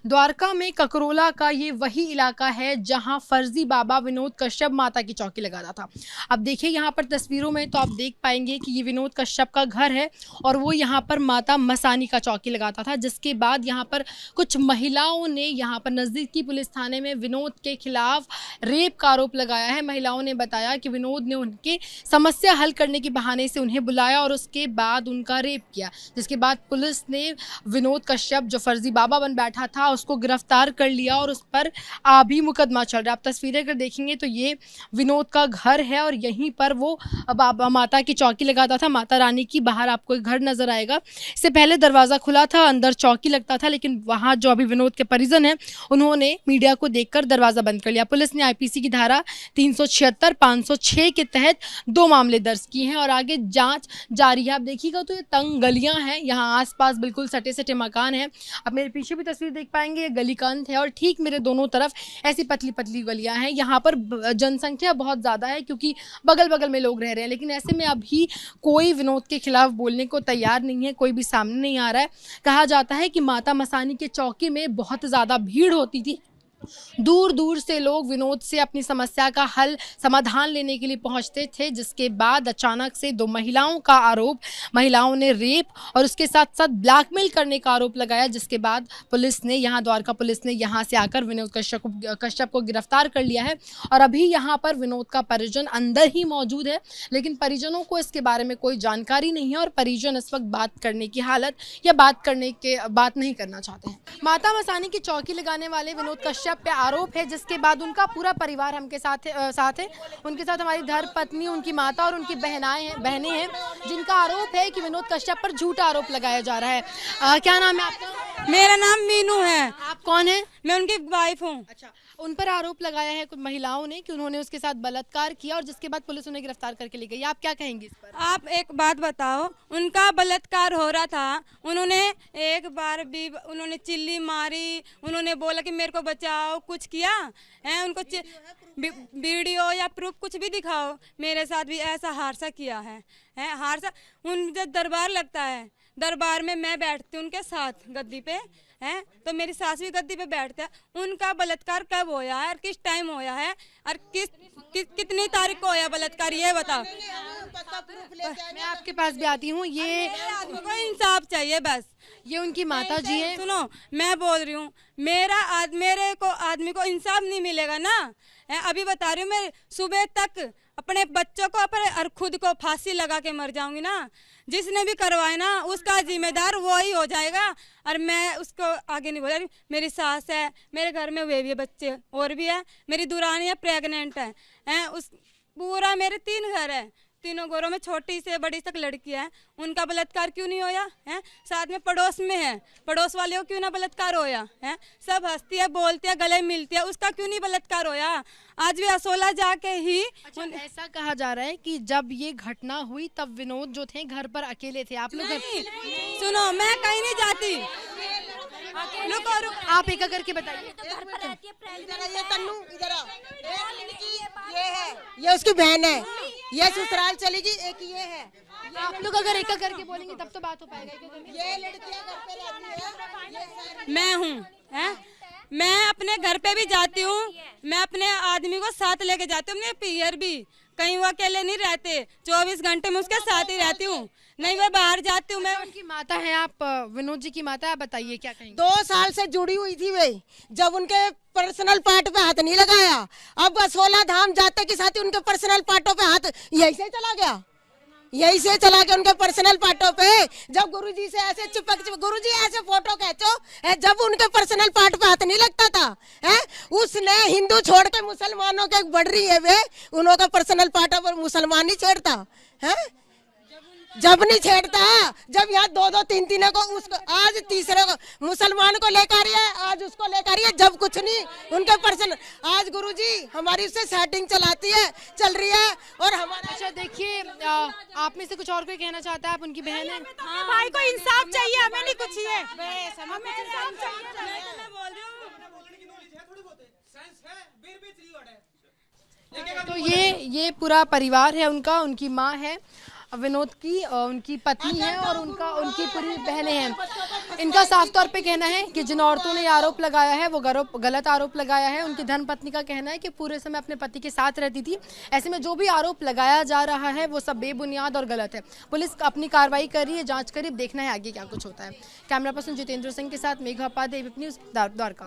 द्वारका में ककरोला का ये वही इलाका है जहां फर्जी बाबा विनोद कश्यप माता की चौकी लगाता था। अब देखिए यहाँ पर तस्वीरों में तो आप देख पाएंगे कि ये विनोद कश्यप का घर है और वो यहाँ पर माता मसानी का चौकी लगाता था, जिसके बाद यहाँ पर कुछ महिलाओं ने यहाँ पर नज़दीकी पुलिस थाने में विनोद के खिलाफ रेप का आरोप लगाया है। महिलाओं ने बताया कि विनोद ने उनकी समस्या हल करने के बहाने से उन्हें बुलाया और उसके बाद उनका रेप किया, जिसके बाद पुलिस ने विनोद कश्यप जो फर्जी बाबा बन बैठा था उसको गिरफ्तार कर लिया और उस पर अभी मुकदमा चल रहा है। आप तस्वीरें अगर देखेंगे तो ये विनोद का घर है और यहीं पर वो बाबा माता की चौकी लगाता था, माता रानी की। बाहर आपको एक घर नजर आएगा, इससे पहले दरवाजा खुला था, अंदर चौकी लगता था, लेकिन वहाँ जो अभी विनोद के परिजन हैं उन्होंने मीडिया को देखकर दरवाजा बंद कर लिया। पुलिस ने आईपीसी की धारा 376, 506 के तहत 2 मामले दर्ज किए हैं और आगे जांच जारी है। आप देखिएगा तो ये तंग गलियां हैं, यहाँ आसपास बिल्कुल सटे सटे मकान हैं। अब मेरे पीछे भी तस्वीर देख पाएंगे, ये गली का अंत है और ठीक मेरे दोनों तरफ ऐसी पतली पतली गलियां हैं। यहाँ पर जनसंख्या बहुत ज़्यादा है क्योंकि बगल बगल में लोग रह रहे हैं, लेकिन ऐसे में अभी कोई विनोद के खिलाफ बोलने को तैयार नहीं है, कोई भी सामने नहीं आ रहा है। कहा जाता है कि माता मसानी के चौकी में बहुत ज़्यादा भीड़ होती थी, दूर दूर से लोग विनोद से अपनी समस्या का हल समाधान लेने के लिए पहुंचते थे, जिसके बाद अचानक से 2 महिलाओं का आरोप, महिलाओं ने रेप और उसके साथ साथ ब्लैकमेल करने का आरोप लगाया, जिसके बाद पुलिस ने द्वारका पुलिस ने यहां से आकर विनोद कश्यप को गिरफ्तार कर लिया है। और अभी यहां पर विनोद का परिजन अंदर ही मौजूद है, लेकिन परिजनों को इसके बारे में कोई जानकारी नहीं है और परिजन इस वक्त बात करने की हालत या बात नहीं करना चाहते हैं। माता मसानी की चौकी लगाने वाले विनोद कश्यप पे आरोप है, जिसके बाद उनका पूरा परिवार हमके साथ है। उनके साथ हमारी धर्मपत्नी, उनकी माता और उनकी बहनें हैं, जिनका आरोप है कि विनोद कश्यप पर झूठा आरोप लगाया जा रहा है। क्या नाम है आपका? मेरा नाम मीनू है। आप कौन है? मैं उनकी वाइफ हूँ। अच्छा, उन पर आरोप लगाया है कुछ महिलाओं ने कि उन्होंने उसके साथ बलात्कार किया और जिसके बाद पुलिस उन्हें गिरफ्तार करके ले गई। आप क्या कहेंगे इस पर? आप एक बात बताओ, उनका बलात्कार हो रहा था, उन्होंने एक बार भी उन्होंने चिल्ली मारी, उन्होंने बोला कि मेरे को बचाओ, कुछ किया है? उनको वीडियो या प्रूफ कुछ भी दिखाओ। मेरे साथ भी ऐसा हादसा किया है हादसा। उन जब दरबार लगता है, दरबार में मैं बैठती हूँ उनके साथ गद्दी पे है, तो मेरी सास भी गद्दी पे बैठते हैं। उनका बलात्कार कब होया है और किस टाइम होया है और कितनी तारीख को होया बलात्कार, ये बताओ। मैं आपके पास भी आती हूँ। ये आदमी को इंसाफ चाहिए बस। ये उनकी माता जी हैं। सुनो, मैं बोल रही हूँ, मेरे को आदमी को इंसाफ नहीं मिलेगा ना। अभी बता रही हूँ, मैं सुबह तक अपने बच्चों को और खुद को फांसी लगा के मर जाऊंगी ना। जिसने भी करवाए ना उसका जिम्मेदार वो ही हो जाएगा और मैं उसको आगे नहीं बोल रही। मेरी सास है, मेरे घर में वे भी बच्चे और भी है, मेरी दुरानी है, प्रेग्नेंट है उस पूरा मेरे 3 घर है, तीनों घरों में छोटी से बड़ी तक लड़कियां हैं। उनका बलात्कार क्यों नहीं होया है? साथ में पड़ोस में है, पड़ोस वाले को क्यों ना बलात्कार होया है? सब हंसती है, बोलती है, गले मिलती है, उसका क्यों नहीं बलात्कार होया? आज भी असोला जाके ही। अच्छा, ऐसा कहा जा रहा है कि जब ये घटना हुई तब विनोद जो थे घर पर अकेले थे। आप लोग सुनो, मैं कहीं नहीं जाती। आप एक करके बताइए। ये उसकी बहन है, ये ससुराल चलेगी, एक ये है। आप लोग अगर एक करके बोलेंगे तब तो बात हो पाएगा। ये लड़कियां घर पे रहती है। मैं हूँ, मैं अपने घर पे भी जाती हूँ, मैं अपने आदमी को साथ लेके जाती हूँ, अपने पियर भी। कहीं वो अकेले नहीं रहते, 24 घंटे में उसके साथ ही रहती हूँ। नहीं, मैं बाहर जाती हूँ। मैं उनकी माता है, आप विनोद जी की माता है, आप बताइए क्या कहेंगे? 2 साल से जुड़ी हुई थी वे, जब उनके पर्सनल पार्ट पे हाथ नहीं लगाया। अब 16 धाम जाते के साथ ही उनके पर्सनल पार्टों पे हाथ यही से चला गया उनके पर्सनल पार्टों पे। जब गुरुजी से ऐसे चिपक गुरुजी ऐसे फोटो खींचो, जब उनके पर्सनल पार्ट पे हाथ नहीं लगता था उसने हिंदू छोड़ के मुसलमानों के बढ़ रही है वे, उनका पर्सनल पार्टों पर मुसलमान नहीं छेड़ता है। जब नहीं छेड़ता, जब यहाँ 2-2, 3-3 को उसको आज तीसरे को मुसलमान को लेकर रही है, आज उसको लेकर रही है, जब कुछ नहीं उनके पर्सन। आज गुरुजी हमारी उससे सेटिंग चल रही है और हमारा। अच्छा देखिए, आप में से कुछ और कोई कहना चाहता है? आप उनकी बहन है। भाई को इंसाफ चाहिए, हमें नहीं कुछ चाहिए। तो ये पूरा परिवार है उनका, उनकी माँ है विनोद की, उनकी पत्नी है और उनकी पूरी बहनें हैं। इनका साफ तौर पे कहना है कि जिन औरतों ने ये आरोप लगाया है वो गलत आरोप लगाया है। उनकी धर्मपत्नी का कहना है कि पूरे समय अपने पति के साथ रहती थी। ऐसे में जो भी आरोप लगाया जा रहा है वो सब बेबुनियाद और गलत है। पुलिस अपनी कार्रवाई कर रही है, जांच कर रही है, देखना है आगे क्या कुछ होता है। कैमरा पर्सन जितेंद्र सिंह के साथ मेघा उपाध्याय, एबीपी न्यूज़, द्वारका।